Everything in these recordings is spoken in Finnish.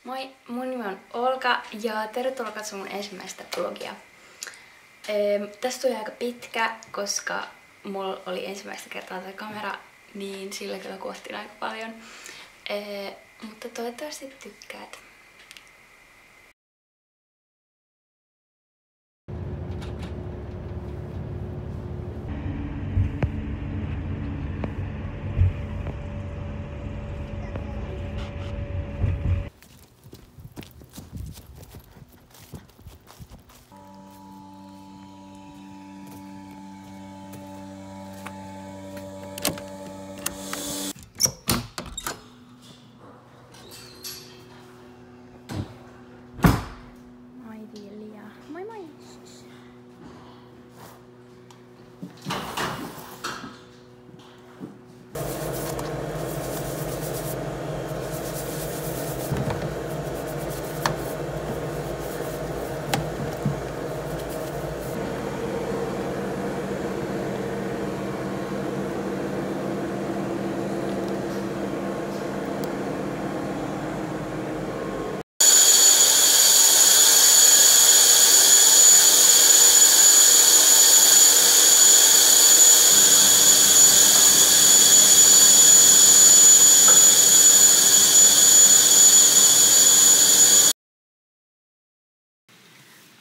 Moi, mun nimi on Olga ja tervetuloa katsomaan mun ensimmäistä vlogia. Tästä tuli aika pitkä, koska mulla oli ensimmäistä kertaa tämä kamera, niin sillä kyllä kuottiin aika paljon. Mutta toivottavasti tykkäät. Moi moi!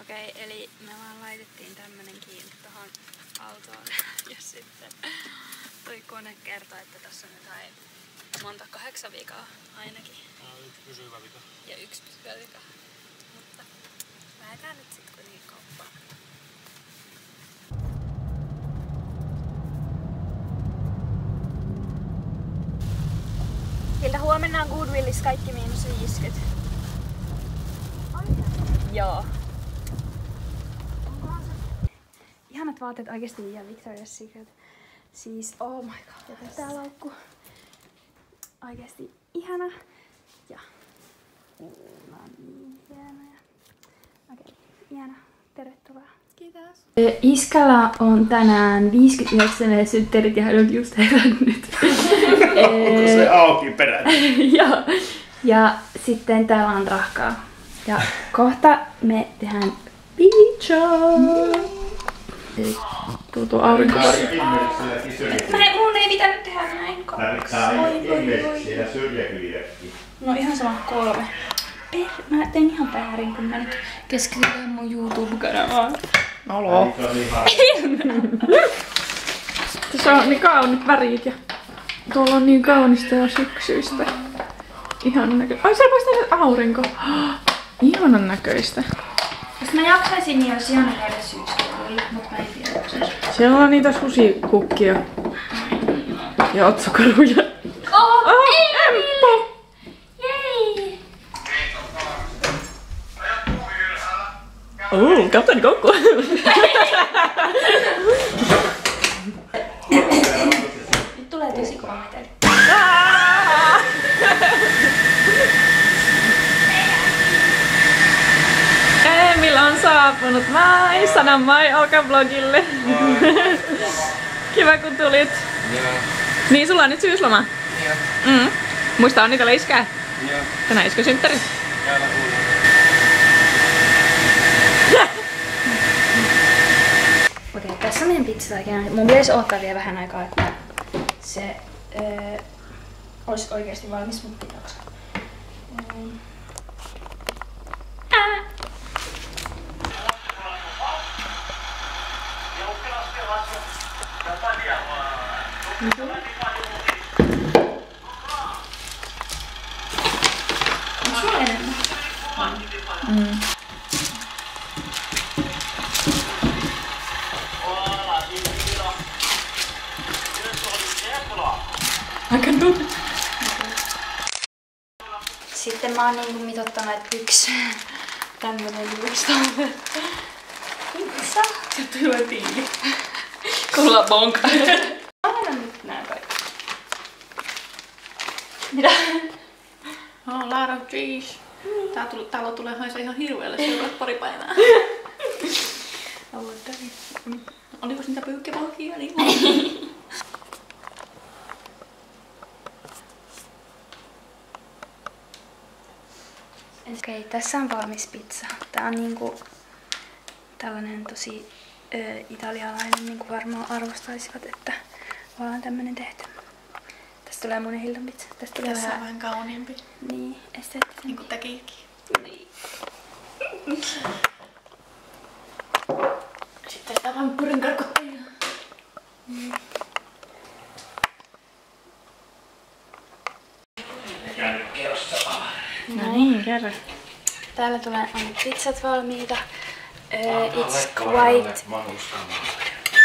Okei, eli me vaan laitettiin tämmönen kiinni tohon autoon ja sitten toi kone kertoo, että tässä on jotain monta 8 vikaa ainakin. Yksi pysyvä vika. Ja yksi pysyvä vika. Mutta lähdetään nyt sit kuitenkin kauppaan. Hilda, huomenna on Goodwillis kaikki -50. Joo. Ihanat vaatteet oikeesti ja Victoria's Secret. Siis oh my god. Ja tää laukku. Oikeesti ihana. Ja nää on niin hienoja. Okei, ihana. Tervetuloa. Kiitos. Iskalla on tänään 59 synttärit ja hän on just herännyt. Onko se auki peräti? Joo. Ja sitten täällä on rahkaa. Ja kohta me tehdään pizzaa. Tuo aurinko. Mun ei pitänyt tehdä näin. Siellä syrjäkyliäkin. No ihan sama 3. Mä tein ihan väärin, kun mä nyt keskityn mun YouTube-kanavaan. Olo. Tässä on niin kaunit värit ja tuolla on niin kaunista ja syksyistä. Ihanan näköistä. Ai siellä voisi nähdä aurinko. Ihanan näköistä. Jos mä jaksaisin, niin olisi ihana käydä syyskuulla, mutta mä en tiedä jaksaisi. Siellä on niitä susikukkia. Ja otsukaruja. Emppu! Kapteeni Kokku! Nyt tulee tosi kova meteli. Emil on saapunut. Moi! Sano moi Olka-vlogille. Kiva kun tulit. Joo. Niin, sulla on nyt syysloma. Joo. Muista onnitella iskää. Joo. Tänään iskösynttärit. Täällä kuuluu. Okei, tässä on meidän pizzataikina. Mun pitäisi odottaa vielä vähän aikaa, että se olisi oikeasti valmis, mutta pitääkö? Onko sulla enemmän? Aika nut. Sitten mä oon niinku mitottanut, että yksi tämmönen juusto. Pizza. Sieltä tulee tiili. Kuulla bonka. Aina nyt nää kaikki. Mitä? Oh, lot of cheese. Tää talo tulee haisee ihan hirveelle seuraavat pari päivää. Oliko niitä pyykkävauhkia? Niin Okei, tässä on valmis pizza. Tää on niinku tällainen tosi italialainen, niinku varmaan arvostaisivat, että ollaan tämmönen tehty. Tästä tulee mun Hildan pizza. Tästä tulee Tässä on vähän... vähän kauniimpi. Niin, esteettisen. Niinku tekikin. Niin. Sitten sitä vampyrin karkottajia. No niin, kerro. Täällä tulee aina pizzat valmiita. It's quite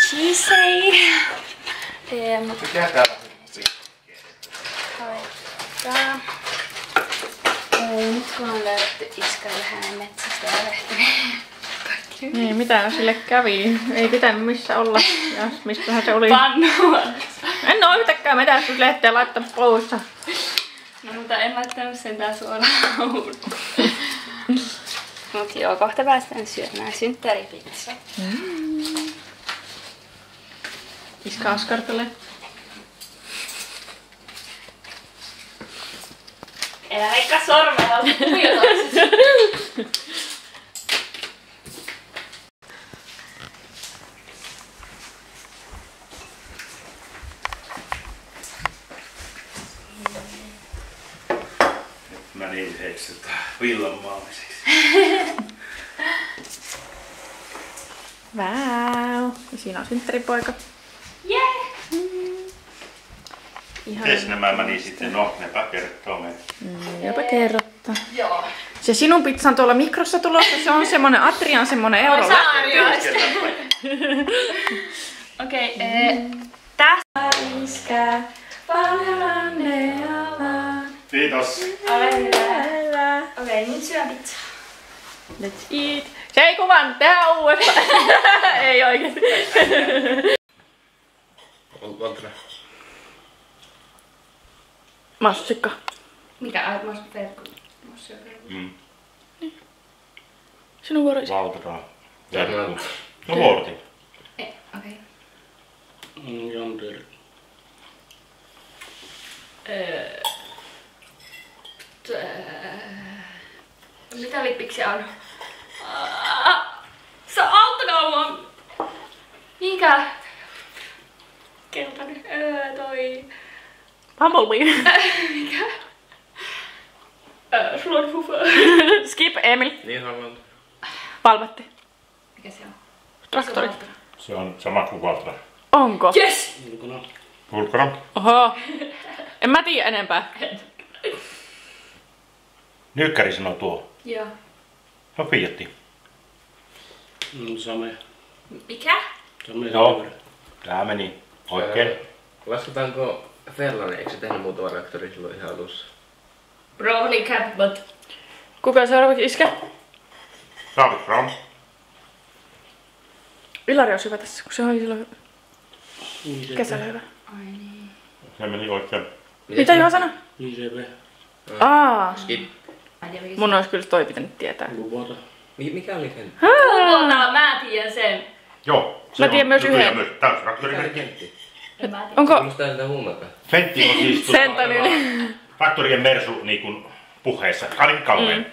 cheesy. Mutta koittaa. Nyt kun on löydetty Iskalle hänen metsästä ja lehti. Niin, mitä sille kävi? Ei pitänyt missä olla. Ja mistähän se oli? Pannua. En oo yhtäkään metässyt lehteä laittaa poussa. No mutta en laittanut sentään suoraan uudun. Mut joo, kohta päästään syömään synttäripizza. Iska askartelee. Elä leikkaa sormella, kuviotoiset. Mä niin heiksi villan maamiseksi. Vau. Ja siinä on synttäripoika. Yeah! Ihan. Tes nämä meni sitten, no nepä kertoo meille. Jopa kerrotta. Joo. Se sinun pizza on tuolla mikrossa tulossa. Se on semmonen Atrian semmonen eurolla. Okei, tästä. Iskää paljon onnea vaan. Kiitos. Ole hyvä. Okei, nyt syön pizzaa. Let's eat. Se ei kuvannut, tehdään uudestaan. Ei oikeesti. Valtra. Massikka. Mikä aivan verkko? Sinun vuoroisi. Valtra. Järkku. No vuorti. Okei. Jonder. Mitä lippiksi on? Auttakaa mua! Mikä? Keltainen. Toi... Bumblebee. Mikä? Sulla on fufa. Skip, Emil. Niin haluan. Palmetti. Mikä se on? Traktori. Se on sama kuin Valtra. Onko? Yes! Vulkana. Oho. En mä tiedä enempää. Nyykkäri sanoo tuo. Joo. No Fiatti. Same. Mikä? Same. Joo. Tää meni oikein. Lasketaanko Ferrari, eikö se tehnyt muuta reaktoria silloin ihan alussa? Probably cat, but... Kuka seuraavaksi iskä? David Brown. Ilari olisi hyvä tässä, kun se oli silloin kesällä hyvä. Ai niin. Se meni oikein. Mitä Juha sanoi? ICP. Aa. Skip. Mun olisi kyllä toi pitänyt tietää. Luvota. Mikä oli sen? Kubota, mä tiedän sen. Joo. Mä tiedän myös yhden. Tää on traktorimerkki. En mä tiedä. Onko Kuulostaa tältä huumelta. Fentti on siis Sentanili? traktorien mersu niin kuin puheessa. Ainakin kauhean.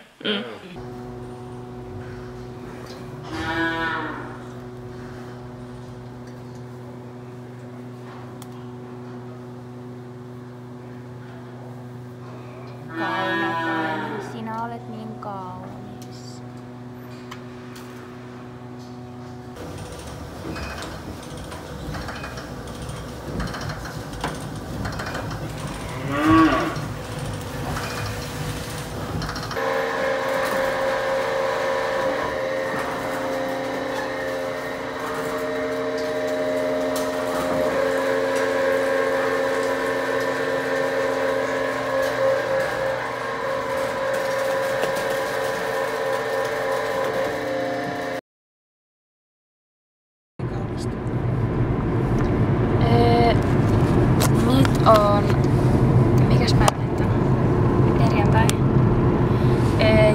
Kaunokainen, sinä olet niin kaunis. Nyt on... Mikäs päivä nyt on? Perjantai.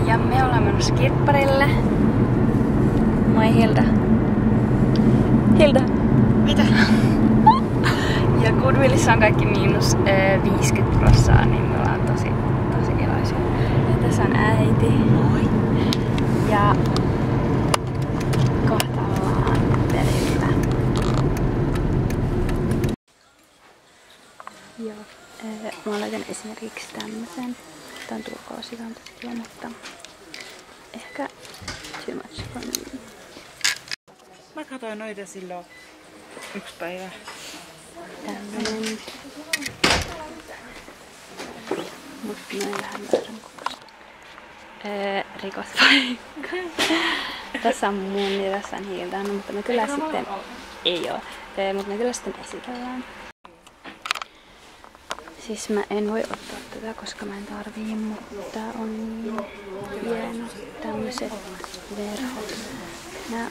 Ja me ollaan menossa kirpparille. Moi Hilda. Hilda. Mitä? Ja Goodwillissa on kaikki miinus 50%, niin me ollaan tosi iloisia. Ja Tässä on äiti. Moi. Ja kohta ollaan perillä. Joo. Mä laitan esimerkiksi tämmösen. Tää on turkoosikantokia, mutta ehkä too much for me. Mä katsoin noita silloin yksi päivä. Tämmönen. Mut noin vähän väärän kokoista. Rikospaikka. Tässä on mun ja tässä on Hildan, mutta me kyllä sitten... Ei oo. Mutta me kyllä sitten esitellään. Siis mä en voi ottaa tätä, koska mä en tarvii, mutta tää on niin hieno. Tämmöset verhot. Nää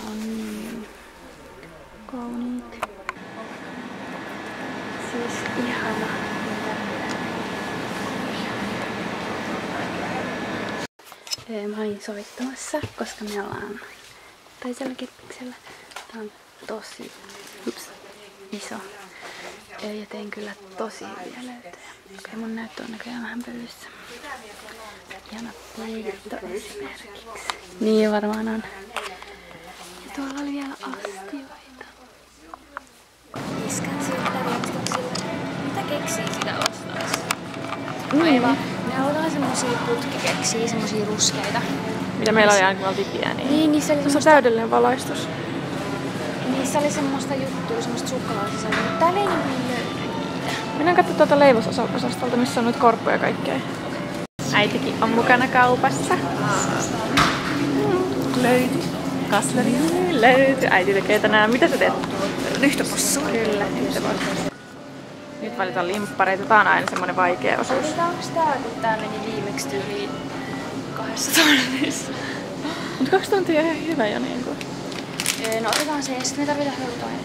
on niin kauniit. Siis ihana. Mä olin sovittamassa, koska me ollaan toisella kirppiksellä. Tää on tosi iso. Ja tein kyllä tosi hyviä löytöjä. Okei, mun näyttö on näköjään vähän pölyssä. Ihana peitto esimerkiksi. Niin varmaan on. Ja tuolla oli vielä astioita. Iskän siltä riistoksilla. Mitä keksii sitä ostaisi? Aivan. Ne on semmosia putkikeksiä, semmosia ruskeita. Mitä meillä oli aina, kun me oltiin pieniä. Niin, niissä oli Se on semmoista, täydellinen valaistus. niissä oli semmoista juttua, semmoista suklaasisältöä, mutta täällä ei niin löydy niitä. Mennään katsomaan tuolta leivososastolta, missä on noita korppuja ja kaikkea. Äitikin on mukana kaupassa. Löytyi. Kasleri löytyi. Äiti tekee tänään. Mitä sä teet? Lyhtöpossua. Kyllä, lyhtöpossua. Nyt valitaan limppareita. Tää on aina semmonen vaikea osuus. Otetaanko tää, kun tää meni viimeksi tyyliin 2 tunnissa? Mut 2 tuntia on ihan hyvä jo niinku. No otetaan se ja sitten me tarvitaan jotain.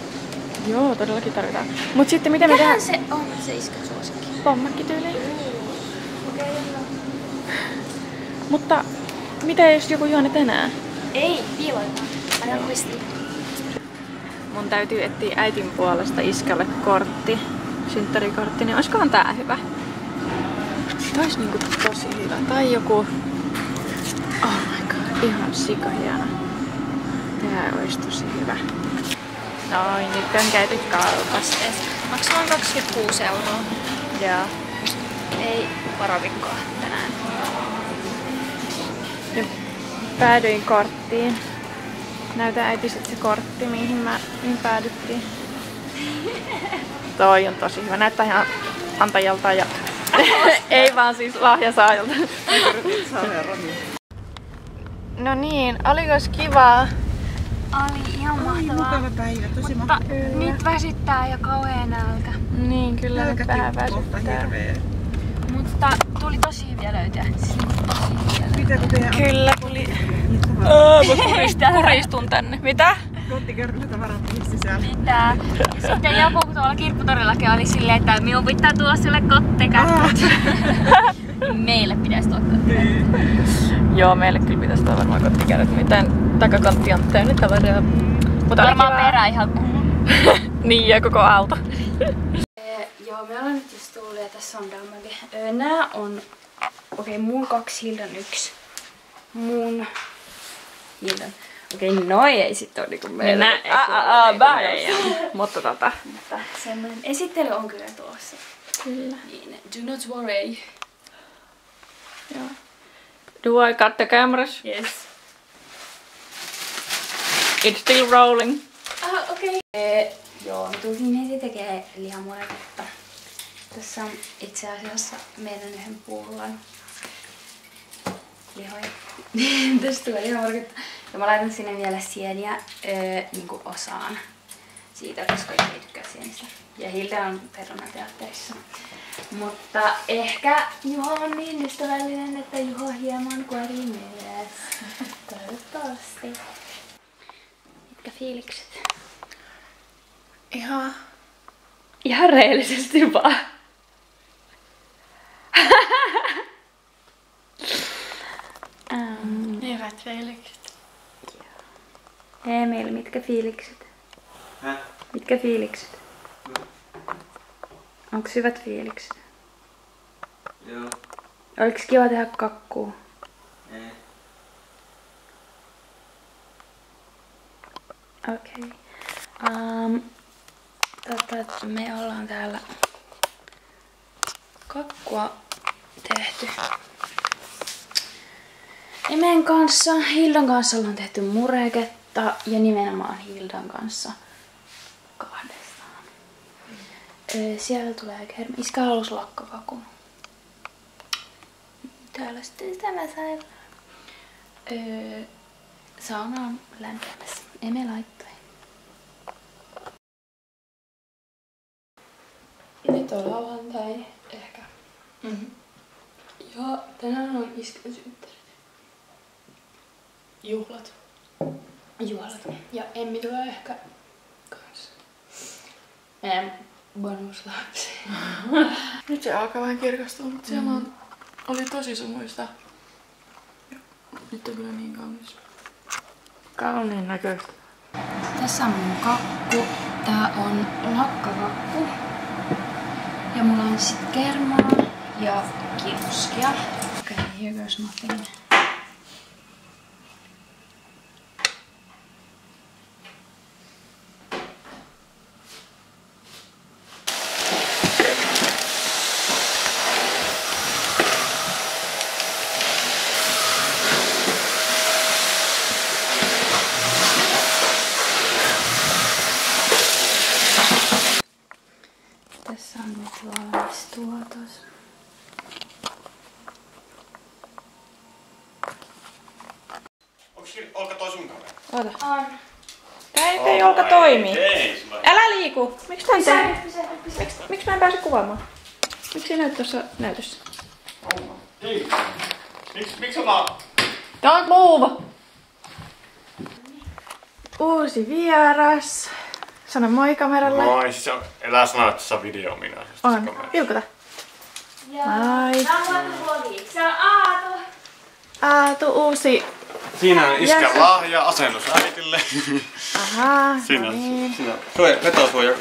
Joo, todellakin tarvitaan. Mut sitten miten me tehdään? Se on se iskän suosikki. Pommakki tyyliin. Okei, hyvä. Mutta mitä jos joku juoni tänään? Ei, piiloitaan. Aina muistiin. Mun täytyy etsiä äitin puolesta iskälle kortti. Synttärikortti, niin olisikohan tää hyvä? Tää olisi niinku tosi hyvä. Tai joku... Oh my god, ihan sikahieno. Tää olisi tosi hyvä. Noin, nyt on käyty kaupassa. Maksaa 26 €. Joo. Ei varavikkoa tänään. Nyt päädyin korttiin. Näytä äiti sit se kortti, mihin päädyttiin. Toi on tosi hyvä. Näyttää ihan antajalta ja... Ei vaan siis lahjasaajalta. No niin, olikos kivaa? Oli ihan mahtavaa. Mukava päivä, tosi Mutta mahtavaa. nyt väsyttää ja kauhean nälkä. Niin, kyllä nyt vähän Nälkätiukkuutta väsyttää. hirveä. Mutta tuli tosi hyviä löytöjä. Siis tosi hyviä löytöjä. Mitä kun teidän Kyllä tuli. Mä kuristun tänne. Mitä? kottikertotavarat sisällä? Pitää. Ja sitten joku tuolla kirpputorillakin oli silleen, että minun pitää tuoda sille kottikätkät. Meille pitäisi tuoda kottikätkät. Joo, meille kyllä pitäisi tuoda varmaan kottikädet. Mitään takakantti on täynnä tavaraa. Mutta Varmaan perä ihan niin, ja koko auto. Joo, me ollaan nyt just tullut ja tässä on Damage. Nää on... Okei, mun 2, Hildan 1. Mun... Hildan. Okei, noi ei sit oo niinku meillä. Mutta Mutta semmonen esittely on kyllä tuossa. Kyllä. Niin, do not worry. Joo. Do I cut the cameras? Yes. It's still rolling. Okei. Joo, me tultiin heti tekee lihamuodetta. Tässä on itse asiassa meidän yhden pullon lihoja. Tästä tulee lihamuodetta. Ja mä laitan sinne vielä sieniä niinku osaan siitä, koska ei tykkää sienistä. Ja Hilda on perunateatterissa. Mutta ehkä Juho on niin ystävällinen, että Juho hieman kuori myös. Toivottavasti. Mitkä fiilikset? Ihan reellisesti vaan. Hyvät fiilikset. Emil, mitkä fiilikset? Häh? Mitkä fiilikset? Onko hyvät fiilikset? Joo. Oliko kiva tehdä kakkuu? Ei. Okei. Me ollaan täällä kakkua tehty. Emen kanssa, Hildan kanssa ollaan tehty mureketta ja nimenomaan Hildan kanssa kahdestaan. Siellä tulee kerma. Iskä halusi lakkakakun. Täällä sitten tämä sairaan. Sauna on lämpimässä. Eme laittoi. Nyt on lauantai ehkä. Ja tänään on iskän synttärit. Juhlat. Ja Emmi tulee ehkä kans. Meidän bonuslapsi. Nyt se alkaa vähän kirkastua, mutta siellä oli tosi sumuista. Nyt on kyllä niin kaunis. Kauniin näköistä. Tässä on mun kakku. Tää on lakkakakku. Ja mulla on sit kermaa ja kiuskia. Okay, here goes nothing. Tässä on nyt valmis tuotos. Onko Olka toi sun kamera? Ota. On. Tää ei Olka toimi. Ei, sulla Älä liiku! Miksi tän tee? Miksi mä en pääse kuvaamaan? Miksi näyt tuossa näytössä? ei. Miksi ollaan... Don't move! Uusi vieras. Sano moi kameralle. Moi, siis elää sanoa, että se on videominaisesta. On. Vilkuta. Moi. Tää on vlogi. Se on Aatu. Aatu uusi. Siinä on iskän lahja, asennus äitille. Ahaa. Siinä No on, niin. siinä on vetasuoja,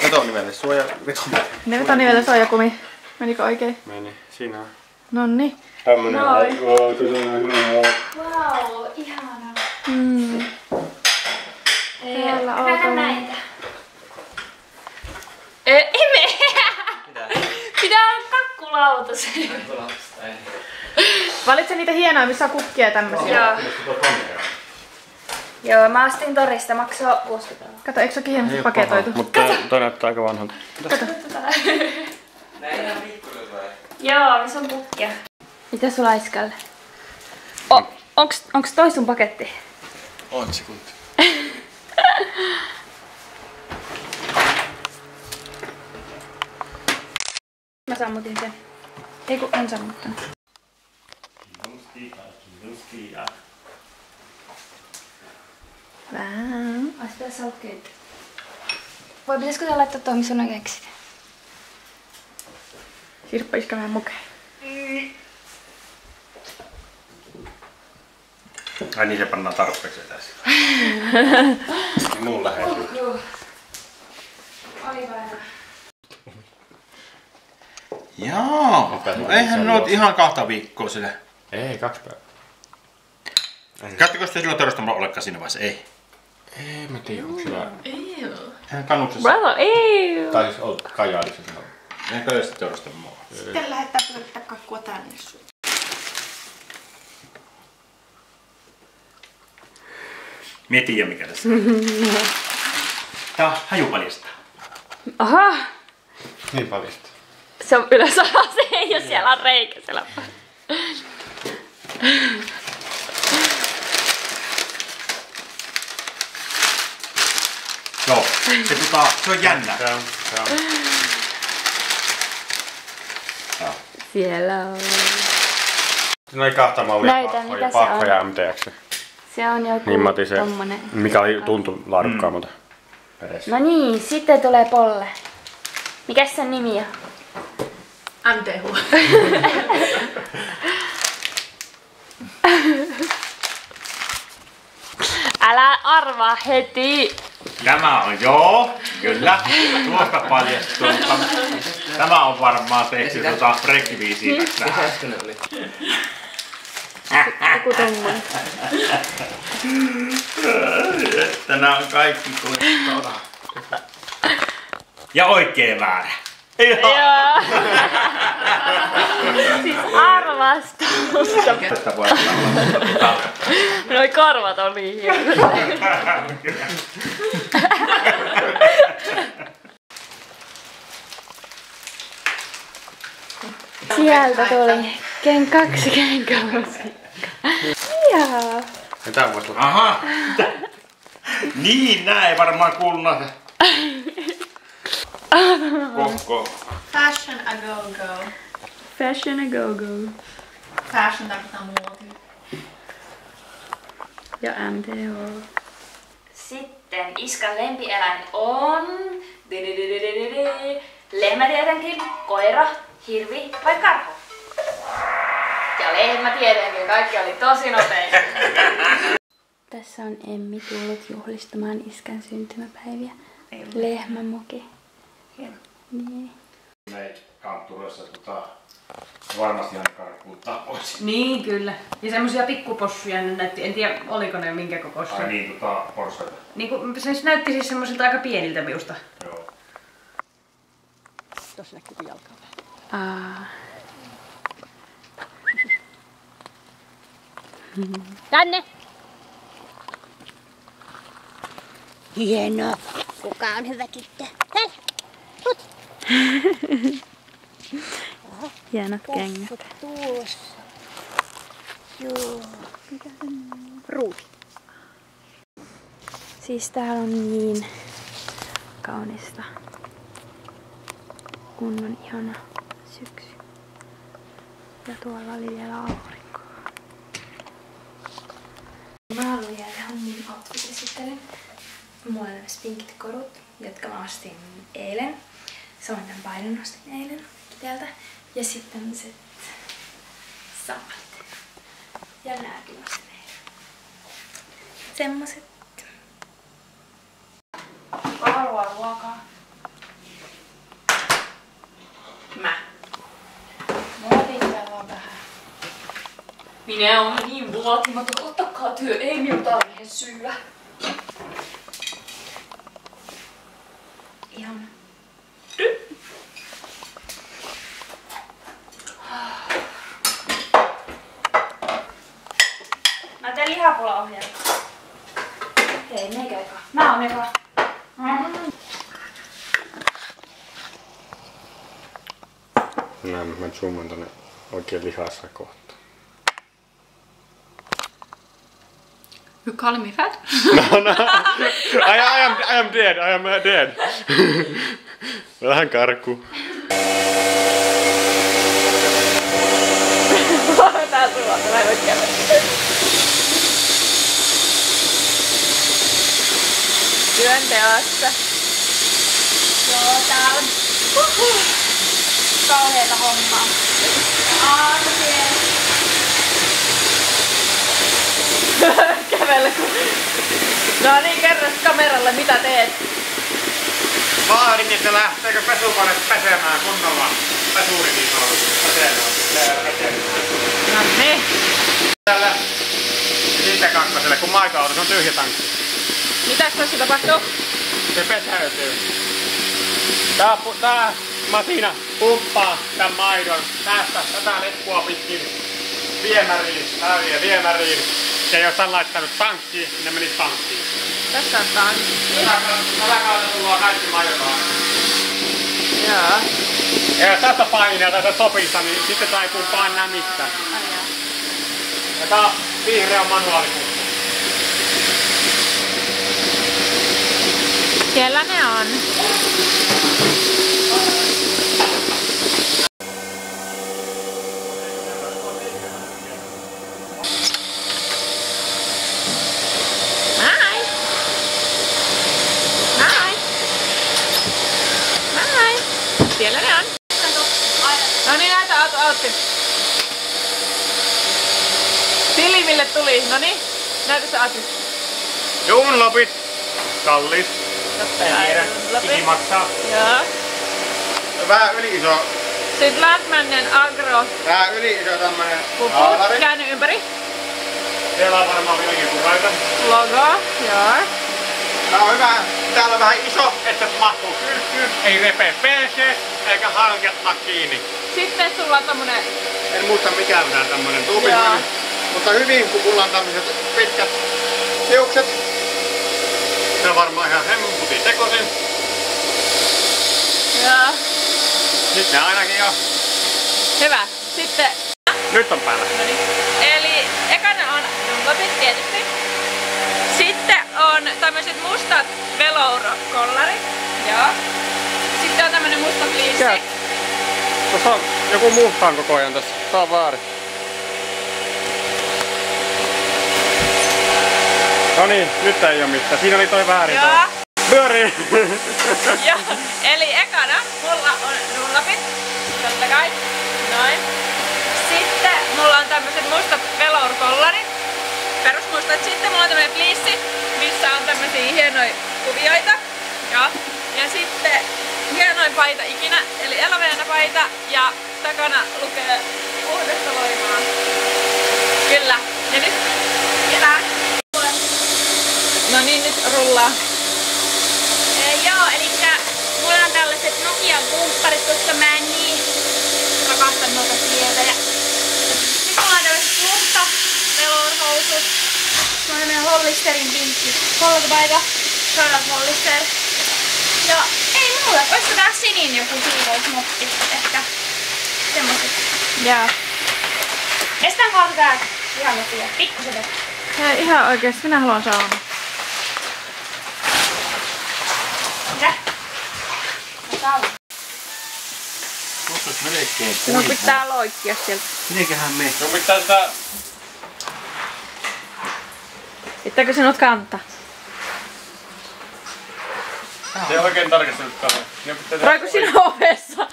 vetonivelle, suoja, vetonivelle. Ne vetoniveltä suojakumi. Menikö oikein? Meni, siinä on. Nonni. Tämmönen. Wow, ihana. Täällä on. Nähdään näitä. Emme! Mitä? Pitää olla kakkulautas. Valitse niitä hienoja, missä on kukkia ja tämmösiä. Joo, mä ostin torista, maksaa 60 €. Kato, eikö se ole hienosti paketoitu? Mutta toi näyttää aika vanhalta. Näin on ikkunat vai? Joo, missä on kukkia. Mitä sulla Iskalle? Onks toi sun paketti? On sekunti. Mä sammutin sen. Ei kun en sammuttanut. Vähän. Ois pitäis olla kyllä. Voi pitäisikö sä laittaa tuohon, missä on keksit? Sirppa iskä vähän mukea. Ai niin, se pannaan tarpeeksi tässä. Muun lähestyy. Joo. Aivan. Joo. Eihän ne oot ihan 2 viikkoa sillä. Ei, 2 päivää. Käyttikö te silloin teurastamalla ollenkaan siinä vaiheessa? Ei. Ei, mä tiedä, onko sillä... Eihän kannuksessa. Brother, ei. Tai siis olet Kajaadissa silloin. Eihän Kajaadissa teurastamalla. Sitten lähdetään pyörittää kakkua tänne. Mie tiedä mikä tässä on. Tää on hajupaljasta. Aha. Niin paljon. Se on ylösalaisin, se ei oo siellä on reikä siellä. Joo, se on jännä. Se on. Siellä on. Siinä oli 2 mallia, Näytä, Pakko mitä ja se Pakko on. ja MTX. Se on joku Niin mä otin se, tommonen. mikä oli, tuntui laadukkaammalta. Perässä. No niin, sitten tulee Polle. Mikäs sen nimi on? MTH. Älä arvaa heti. Tämä on joo, kyllä. Tuosta paljastuu. Tämä on varmaan tehty breakbiisiä tähän. Äsken oli. Joku tommonen. Tänään on kaikki tuossa. Ja oikein väärä. Joo. Siis arvastusta. Tästä voi olla. Noi korvat on niin hienot. Sieltä tuli kaksi kenkälusikkaa. Jaa. Ja tää voisi olla. Aha! Niin, näin varmaan kuulunut. Koko. Fashion a go-go. Fashion a go-go. Fashion tarkoittaa muotia. Ja MTO. Sitten Iskan lempieläin on... Lehmä tietenkin, koira, hirvi vai karhu? Ja lehmä tietenkin, kaikki oli tosi nopeita. Tässä on Emmi tullut juhlistamaan iskän syntymäpäiviä. Lehmämoki. Hieno. Niin. Me kantturoissa varmasti ihan karkuuttaa pois. Niin, kyllä. Ja semmosia pikkupossuja ne näytti. En tiedä, oliko ne minkä kokoisia. Ai niin, porsaita. Niinku, se näytti siis semmoisilta aika pieniltä minusta. Joo. Tossa näkyy jalkaa. Tänne! Hienoa. Kuka on hyvä tyttö? Tänne! Tut! Hienot kengät. Possut tuossa. Joo. Ruuti. Siis täällä on niin kaunista. Kunnon ihana syksy. Ja tuolla oli vielä aurinko. Mä haluan jäädä mun outfitin sitten. Mulla on nämä spinkit korut, jotka mä ostin eilen. Samoin tämän painon ostin eilen Kiteeltä. Ja sitten tämmöset samat. Ja nääkin ostin eilen. Semmoset. Kuka haluaa ruokaa? Mä. Muotin vaan vähän. Minä on niin vaatimaton. Ottakaa työ, ei minun tarvitse syödä. Ihan. Mä teen lihapulaohjelmaa. Hei, meikä eka. Mä oon eka. Mä zoomaan tonne oikein lihassa kohtaan. You calling me fat? No. I am dead. Vähän karkku. Tää sulla, mä en voi käydä. Työnteossa. Joo, tää on kauheeta hommaa. Kävellä. No niin, kerros kameralle mitä teet. Vaadin, että lähteekö pesukone pesemään kunnolla. Pesuri niin on. No niin. Tällä ja sitten kakkoselle, kun maitoauto, se on tyhjä tankki. Mitäs tässä tapahtuu? Se peseytyy. Tää masina pumppaa tän maidon tätä letkua pitkin viemäriin. Ja jos on laittanut tankkiin, niin ne menis tankkiin. Tässä on tankki. Tällä kautta tullaan kaikki maidot. Joo. Ja jos tässä painaa tässä sopissa, niin sitten tää ei kumppaa enää mistään. Ja tää on vihreä manuaalikuttu. Siellä ne on. Siellä ne on. No niin, näytä outfit. Silmille tuli. No niin, näytä se outfit. Dunlopit. Kallis. Iki maksaa. Joo. Vähän yli iso. Sitten Landmannen Agro. Vähän yli iso tämmönen Pupu. haalari. Käänny ympäri. Siellä on varmaan vieläkin kuvaita. Logo. Joo. Tää on hyvä. Täällä on vähän iso, että se mahtuu kylkyyn. Ei repee PC eikä hanketta kiinni. Sitten sulla on tommonen... En muista mikään tää tämmönen tuubimainen. Mutta hyvin, kun mulla on tämmöiset pitkät hiukset. Se on varmaan ihan hemputin tekosin. Joo. Nyt ne ainakin on. Hyvä. Sitten... Nyt on päällä. Noniin. Eli ekana on dunlopit tietysti. Sitten on tämmöiset mustat velour-kollarit. Joo. Sitten on tämmönen musta fleece. Tuossa on joku muhtaan koko ajan tässä. Tää on väärin. No niin, nyt ei oo mitään. Siinä oli toi väärin. Joo. Pyörii! Joo. Eli ekana mulla on dunlopit. Totta kai. Noin. Sitten mulla on tämmöset mustat velour-kollarit. Perusmustat. Sitten mulla on tämmönen fleece, missä on tämmösiä hienoja kuvioita. Joo. Ja sitten hienoin paita ikinä, eli Eloveena paita. Ja takana lukee Uudesta voimaa. Kyllä. Ja nyt ketään. No niin, nyt rullaa. Joo, elikkä mulla on tällaiset Nokian kumpparit, koska mä en niin rakastan noita sieltä. Ja sit mulla on tällaiset musta velour-housut. Mulla on tämmönen Hollisterin pinkki polkupaita. Charlotte Hollister. Ja ei mulla, olisiko tää sinin joku siivousmoppi ehkä. Semmoset. Jaa. Estään kautta tää ihan loppuja. Pikkusen vettä. Hei, ihan oikeesti, minä haluan sauna. Mitä? Mä saun. Tuossa olisi melkein Sinun pitää loikkia sieltä. Mitenköhän me? Sun pitää sitä... Pitääkö sinut kantaa? Se on oikein tarkasti nyt täällä. Roiku sinä ovessa?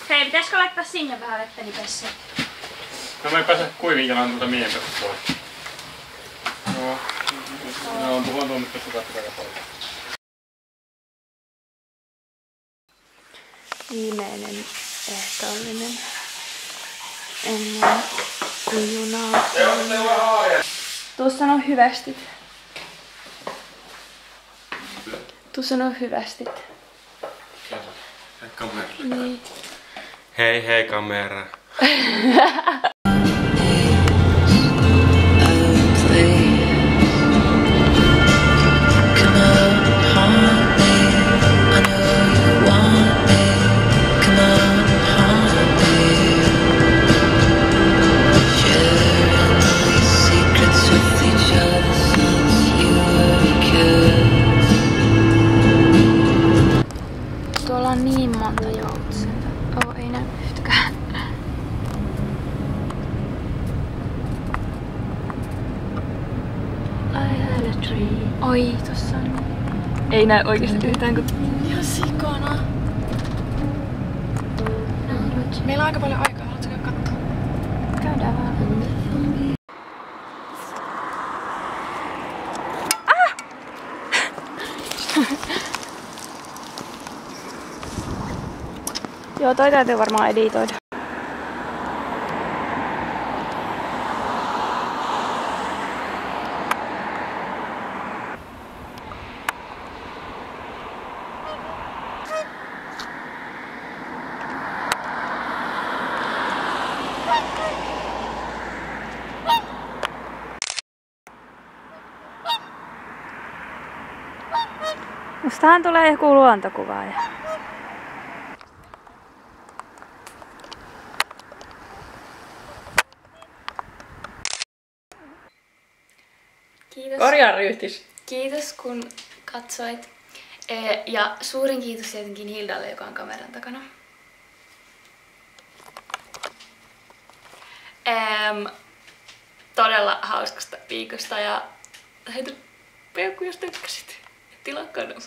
Hei, pitäisikö laittaa sinne vähän vettä nipessä? No mä en pääse kuivin jalan tuolta miehen päästä pois. Joo. Joo, on tuhon tässä katsotaan paljon. Viimeinen ehtoollinen ennen junaa. Tuossa on hyvästit. Tuossa on hyvästit. Kamera. Niin. Hei hei kamera. Tuolla on niin monta joutsenta. Oh, ei näy yhtäkään. I had a tree. Oi, tossa on. Ei näy oikeesti yhtään kun ihan sikana. Meillä on aika paljon aikaa, haluatko käydä kattoo? Käydään vaan. Joo, toi täytyy varmaan editoida. Mustahan tulee joku luontokuvaaja. Kiitos. Korjaa ryhtis. Kiitos kun katsoit. Ja suurin kiitos tietenkin Hildalle, joka on kameran takana. Todella hauskasta viikosta ja heitä peukku jos tykkäsit. Tilaa kanava.